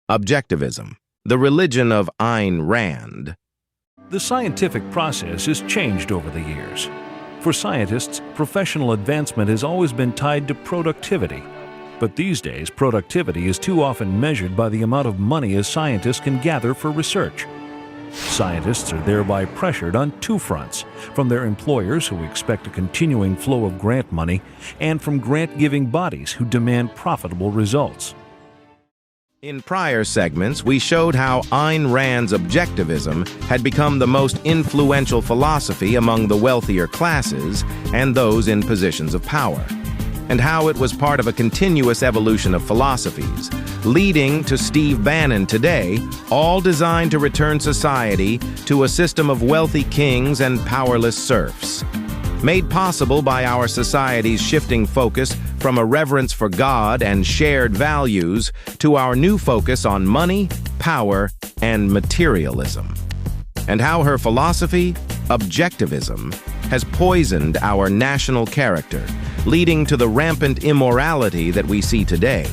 Objectivism, the religion of Ayn Rand. The scientific process has changed over the years. For scientists, professional advancement has always been tied to productivity. But these days, productivity is too often measured by the amount of money a scientist can gather for research. Scientists are thereby pressured on two fronts, from their employers who expect a continuing flow of grant money, and from grant-giving bodies who demand profitable results. In prior segments, we showed how Ayn Rand's objectivism had become the most influential philosophy among the wealthier classes and those in positions of power, and how it was part of a continuous evolution of philosophies, leading to Steve Bannon today, all designed to return society to a system of wealthy kings and powerless serfs. Made possible by our society's shifting focus from a reverence for God and shared values to our new focus on money, power, and materialism. And how her philosophy, objectivism, has poisoned our national character, leading to the rampant immorality that we see today.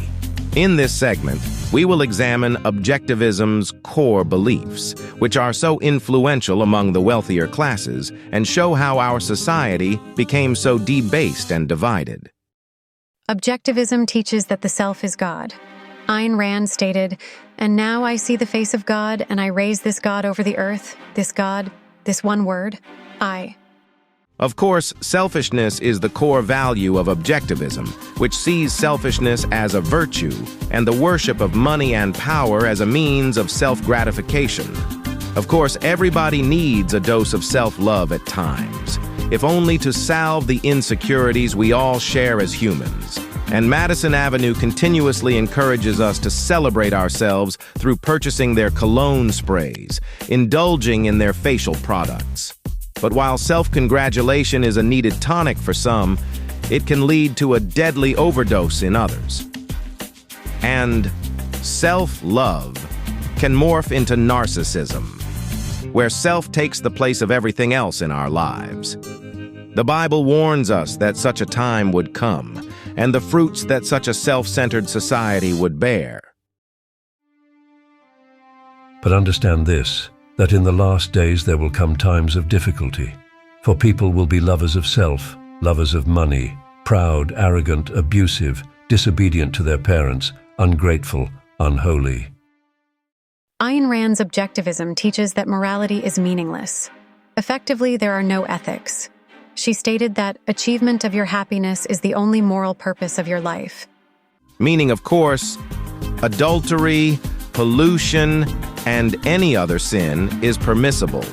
In this segment, we will examine objectivism's core beliefs, which are so influential among the wealthier classes, and show how our society became so debased and divided. Objectivism teaches that the self is God. Ayn Rand stated, "And now I see the face of God, and I raise this God over the earth, this God, this one word, I." Of course, selfishness is the core value of objectivism, which sees selfishness as a virtue and the worship of money and power as a means of self-gratification. Of course, everybody needs a dose of self-love at times, if only to salve the insecurities we all share as humans. And Madison Avenue continuously encourages us to celebrate ourselves through purchasing their cologne sprays, indulging in their facial products. But while self-congratulation is a needed tonic for some, it can lead to a deadly overdose in others. And self-love can morph into narcissism, where self takes the place of everything else in our lives. The Bible warns us that such a time would come, and the fruits that such a self-centered society would bear. But understand this, that in the last days there will come times of difficulty. For people will be lovers of self, lovers of money, proud, arrogant, abusive, disobedient to their parents, ungrateful, unholy. Ayn Rand's objectivism teaches that morality is meaningless. Effectively, there are no ethics. She stated that achievement of your happiness is the only moral purpose of your life. Meaning, of course, adultery, pollution, and any other sin is permissible,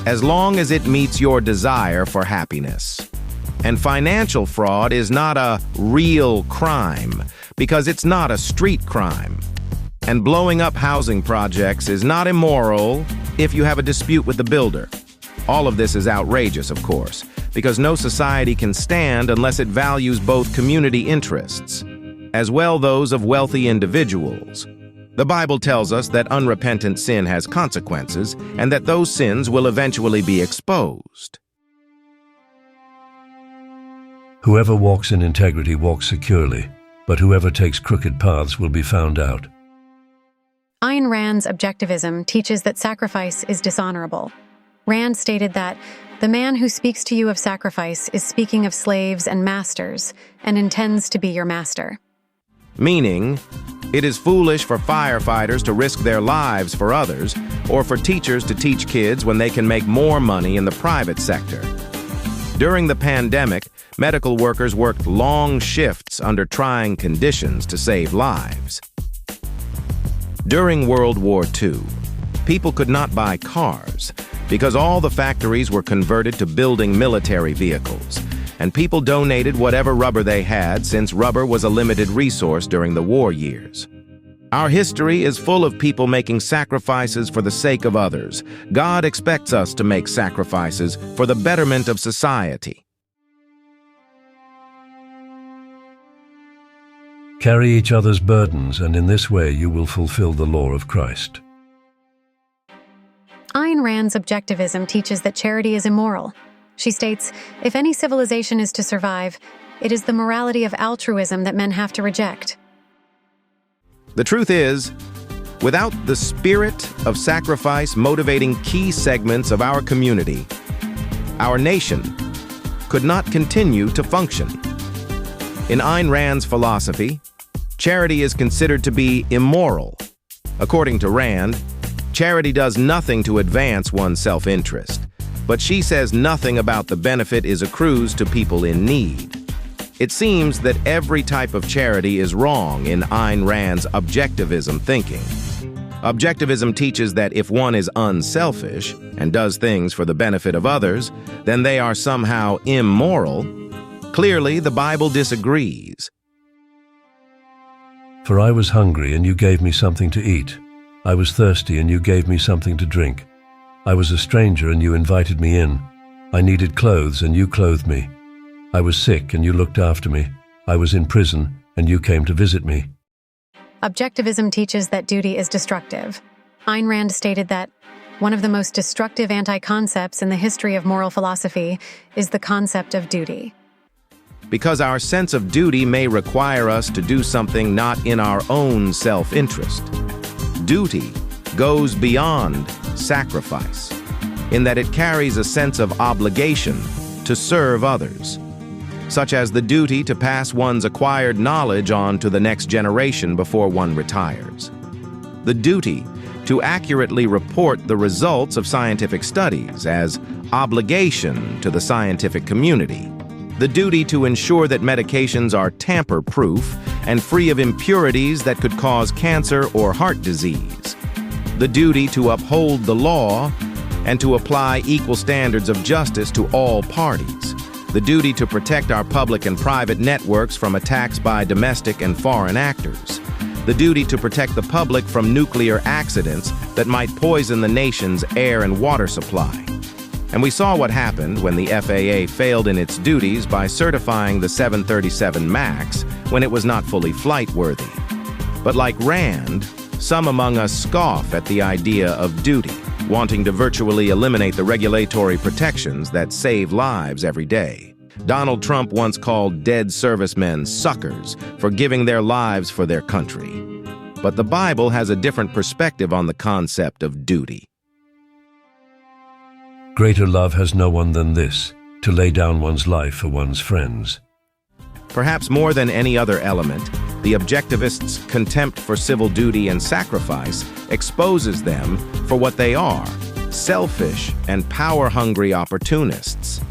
as long as it meets your desire for happiness. And financial fraud is not a real crime, because it's not a street crime. And blowing up housing projects is not immoral if you have a dispute with the builder. All of this is outrageous, of course, because no society can stand unless it values both community interests, as well those of wealthy individuals. The Bible tells us that unrepentant sin has consequences, and that those sins will eventually be exposed. Whoever walks in integrity walks securely, but whoever takes crooked paths will be found out. Ayn Rand's objectivism teaches that sacrifice is dishonorable. Rand stated that the man who speaks to you of sacrifice is speaking of slaves and masters, and intends to be your master. Meaning, it is foolish for firefighters to risk their lives for others, or for teachers to teach kids when they can make more money in the private sector. During the pandemic, medical workers worked long shifts under trying conditions to save lives. During World War II, people could not buy cars because all the factories were converted to building military vehicles, and people donated whatever rubber they had since rubber was a limited resource during the war years. Our history is full of people making sacrifices for the sake of others. God expects us to make sacrifices for the betterment of society. Carry each other's burdens, and in this way you will fulfill the law of Christ. Ayn Rand's objectivism teaches that charity is immoral. She states, if any civilization is to survive, it is the morality of altruism that men have to reject. The truth is, Without the spirit of sacrifice motivating key segments of our community, our nation could not continue to function. In Ayn Rand's philosophy, charity is considered to be immoral. According to Rand, charity does nothing to advance one's self-interest, but she says nothing about the benefit it accrues to people in need. It seems that every type of charity is wrong in Ayn Rand's objectivism thinking. Objectivism teaches that if one is unselfish and does things for the benefit of others, then they are somehow immoral. Clearly, the Bible disagrees. For I was hungry, and you gave me something to eat. I was thirsty, and you gave me something to drink. I was a stranger, and you invited me in. I needed clothes, and you clothed me. I was sick, and you looked after me. I was in prison, and you came to visit me. Objectivism teaches that duty is destructive. Ayn Rand stated that one of the most destructive anti-concepts in the history of moral philosophy is the concept of duty. Because our sense of duty may require us to do something not in our own self-interest. Duty goes beyond sacrifice, in that it carries a sense of obligation to serve others, such as the duty to pass one's acquired knowledge on to the next generation before one retires. The duty to accurately report the results of scientific studies as obligation to the scientific community. The duty to ensure that medications are tamper-proof and free of impurities that could cause cancer or heart disease. The duty to uphold the law and to apply equal standards of justice to all parties. The duty to protect our public and private networks from attacks by domestic and foreign actors. The duty to protect the public from nuclear accidents that might poison the nation's air and water supply. And we saw what happened when the FAA failed in its duties by certifying the 737 MAX when it was not fully flight-worthy. But like Rand, some among us scoff at the idea of duty, wanting to virtually eliminate the regulatory protections that save lives every day. Donald Trump once called dead servicemen suckers for giving their lives for their country. But the Bible has a different perspective on the concept of duty. Greater love has no one than this, to lay down one's life for one's friends. Perhaps more than any other element, the objectivists' contempt for civil duty and sacrifice exposes them for what they are, selfish and power-hungry opportunists.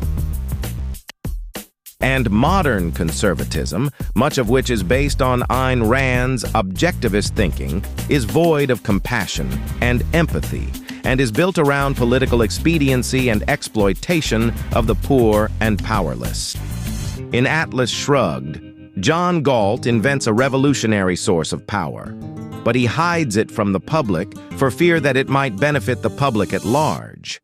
And modern conservatism, much of which is based on Ayn Rand's objectivist thinking, is void of compassion and empathy, and is built around political expediency and exploitation of the poor and powerless. In Atlas Shrugged, John Galt invents a revolutionary source of power, but he hides it from the public for fear that it might benefit the public at large.